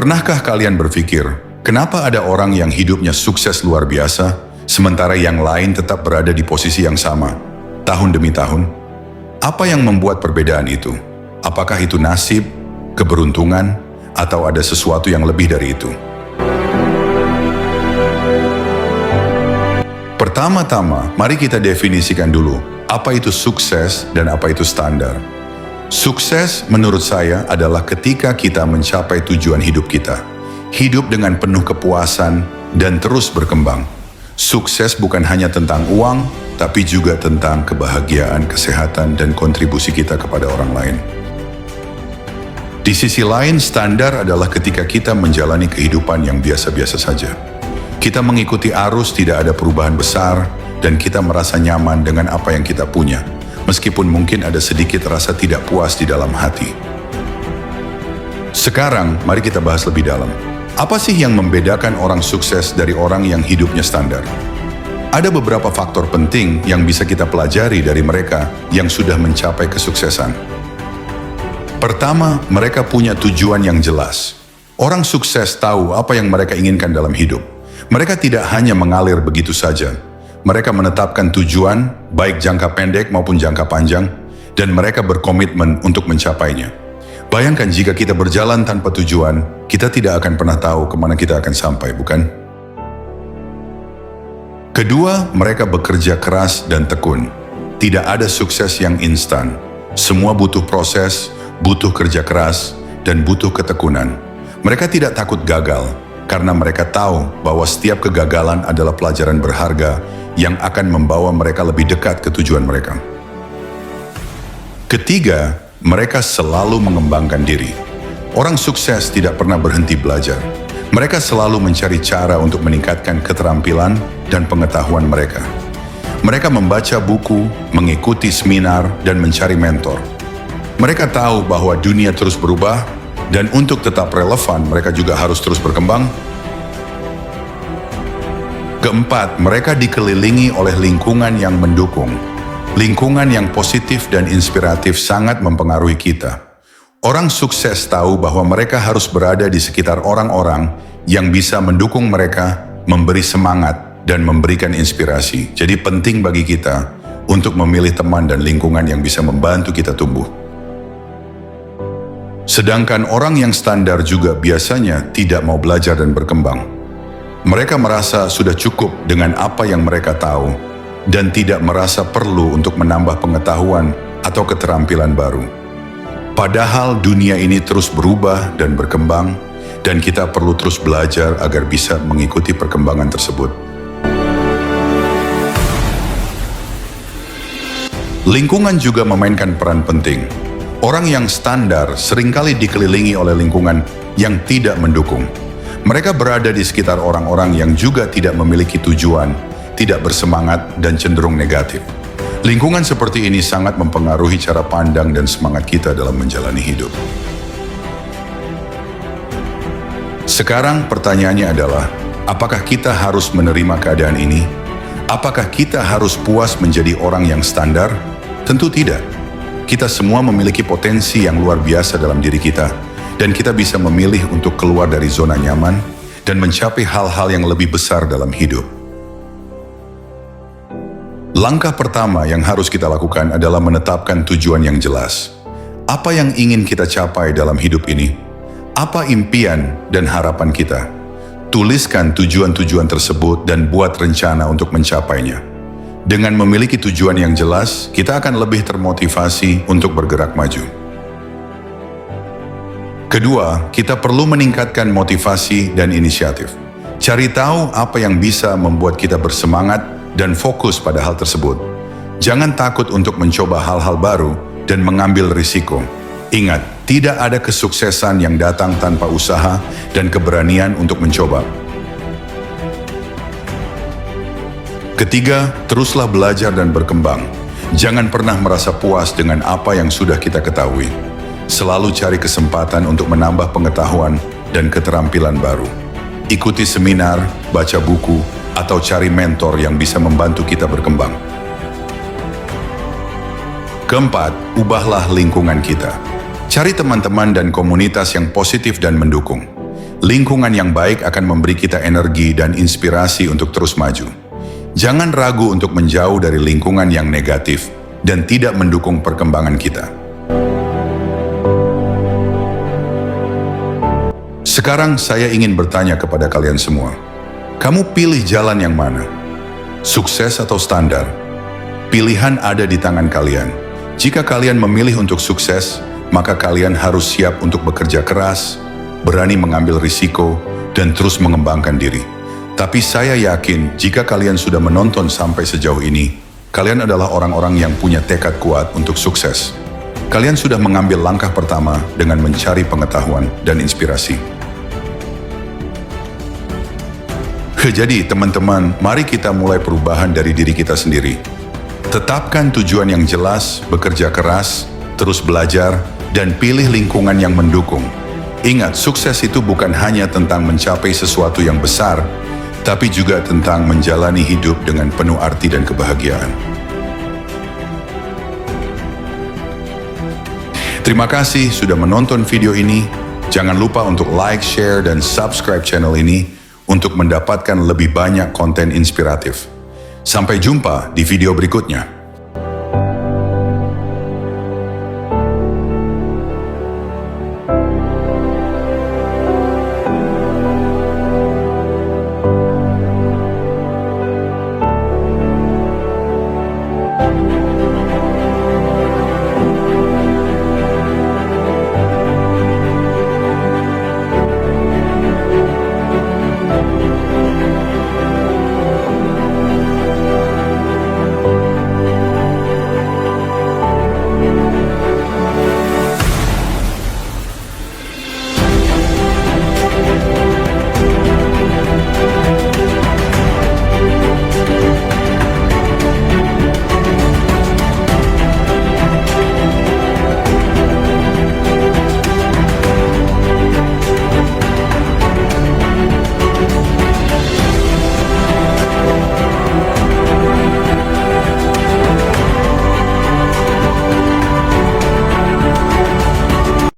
Pernahkah kalian berpikir, kenapa ada orang yang hidupnya sukses luar biasa, sementara yang lain tetap berada di posisi yang sama, tahun demi tahun? Apa yang membuat perbedaan itu? Apakah itu nasib, keberuntungan, atau ada sesuatu yang lebih dari itu? Pertama-tama, mari kita definisikan dulu, apa itu sukses dan apa itu standar. Sukses menurut saya adalah ketika kita mencapai tujuan hidup kita. Hidup dengan penuh kepuasan dan terus berkembang. Sukses bukan hanya tentang uang, tapi juga tentang kebahagiaan, kesehatan, dan kontribusi kita kepada orang lain. Di sisi lain, standar adalah ketika kita menjalani kehidupan yang biasa-biasa saja. Kita mengikuti arus, tidak ada perubahan besar, dan kita merasa nyaman dengan apa yang kita punya. Meskipun mungkin ada sedikit rasa tidak puas di dalam hati. Sekarang, mari kita bahas lebih dalam. Apa sih yang membedakan orang sukses dari orang yang hidupnya standar? Ada beberapa faktor penting yang bisa kita pelajari dari mereka yang sudah mencapai kesuksesan. Pertama, mereka punya tujuan yang jelas. Orang sukses tahu apa yang mereka inginkan dalam hidup. Mereka tidak hanya mengalir begitu saja. Mereka menetapkan tujuan, baik jangka pendek maupun jangka panjang, dan mereka berkomitmen untuk mencapainya. Bayangkan jika kita berjalan tanpa tujuan, kita tidak akan pernah tahu kemana kita akan sampai, bukan? Kedua, mereka bekerja keras dan tekun. Tidak ada sukses yang instan. Semua butuh proses, butuh kerja keras, dan butuh ketekunan. Mereka tidak takut gagal, karena mereka tahu bahwa setiap kegagalan adalah pelajaran berharga yang akan membawa mereka lebih dekat ke tujuan mereka. Ketiga, mereka selalu mengembangkan diri. Orang sukses tidak pernah berhenti belajar. Mereka selalu mencari cara untuk meningkatkan keterampilan dan pengetahuan mereka. Mereka membaca buku, mengikuti seminar, dan mencari mentor. Mereka tahu bahwa dunia terus berubah, dan untuk tetap relevan, mereka juga harus terus berkembang. Keempat, mereka dikelilingi oleh lingkungan yang mendukung. Lingkungan yang positif dan inspiratif sangat mempengaruhi kita. Orang sukses tahu bahwa mereka harus berada di sekitar orang-orang yang bisa mendukung mereka, memberi semangat, dan memberikan inspirasi. Jadi penting bagi kita untuk memilih teman dan lingkungan yang bisa membantu kita tumbuh. Sedangkan orang yang standar juga biasanya tidak mau belajar dan berkembang. Mereka merasa sudah cukup dengan apa yang mereka tahu dan tidak merasa perlu untuk menambah pengetahuan atau keterampilan baru. Padahal dunia ini terus berubah dan berkembang dan kita perlu terus belajar agar bisa mengikuti perkembangan tersebut. Lingkungan juga memainkan peran penting. Orang yang standar seringkali dikelilingi oleh lingkungan yang tidak mendukung. Mereka berada di sekitar orang-orang yang juga tidak memiliki tujuan, tidak bersemangat, dan cenderung negatif. Lingkungan seperti ini sangat mempengaruhi cara pandang dan semangat kita dalam menjalani hidup. Sekarang pertanyaannya adalah, apakah kita harus menerima keadaan ini? Apakah kita harus puas menjadi orang yang standar? Tentu tidak. Kita semua memiliki potensi yang luar biasa dalam diri kita. Dan kita bisa memilih untuk keluar dari zona nyaman dan mencapai hal-hal yang lebih besar dalam hidup. Langkah pertama yang harus kita lakukan adalah menetapkan tujuan yang jelas. Apa yang ingin kita capai dalam hidup ini? Apa impian dan harapan kita? Tuliskan tujuan-tujuan tersebut dan buat rencana untuk mencapainya. Dengan memiliki tujuan yang jelas, kita akan lebih termotivasi untuk bergerak maju. Kedua, kita perlu meningkatkan motivasi dan inisiatif. Cari tahu apa yang bisa membuat kita bersemangat dan fokus pada hal tersebut. Jangan takut untuk mencoba hal-hal baru dan mengambil risiko. Ingat, tidak ada kesuksesan yang datang tanpa usaha dan keberanian untuk mencoba. Ketiga, teruslah belajar dan berkembang. Jangan pernah merasa puas dengan apa yang sudah kita ketahui. Selalu cari kesempatan untuk menambah pengetahuan dan keterampilan baru. Ikuti seminar, baca buku, atau cari mentor yang bisa membantu kita berkembang. Keempat, ubahlah lingkungan kita. Cari teman-teman dan komunitas yang positif dan mendukung. Lingkungan yang baik akan memberi kita energi dan inspirasi untuk terus maju. Jangan ragu untuk menjauh dari lingkungan yang negatif dan tidak mendukung perkembangan kita. Sekarang saya ingin bertanya kepada kalian semua. Kamu pilih jalan yang mana? Sukses atau standar? Pilihan ada di tangan kalian. Jika kalian memilih untuk sukses, maka kalian harus siap untuk bekerja keras, berani mengambil risiko, dan terus mengembangkan diri. Tapi saya yakin jika kalian sudah menonton sampai sejauh ini, kalian adalah orang-orang yang punya tekad kuat untuk sukses. Kalian sudah mengambil langkah pertama dengan mencari pengetahuan dan inspirasi. Jadi teman-teman, mari kita mulai perubahan dari diri kita sendiri. Tetapkan tujuan yang jelas, bekerja keras, terus belajar, dan pilih lingkungan yang mendukung. Ingat, sukses itu bukan hanya tentang mencapai sesuatu yang besar, tapi juga tentang menjalani hidup dengan penuh arti dan kebahagiaan. Terima kasih sudah menonton video ini. Jangan lupa untuk like, share, dan subscribe channel ini untuk mendapatkan lebih banyak konten inspiratif. Sampai jumpa di video berikutnya.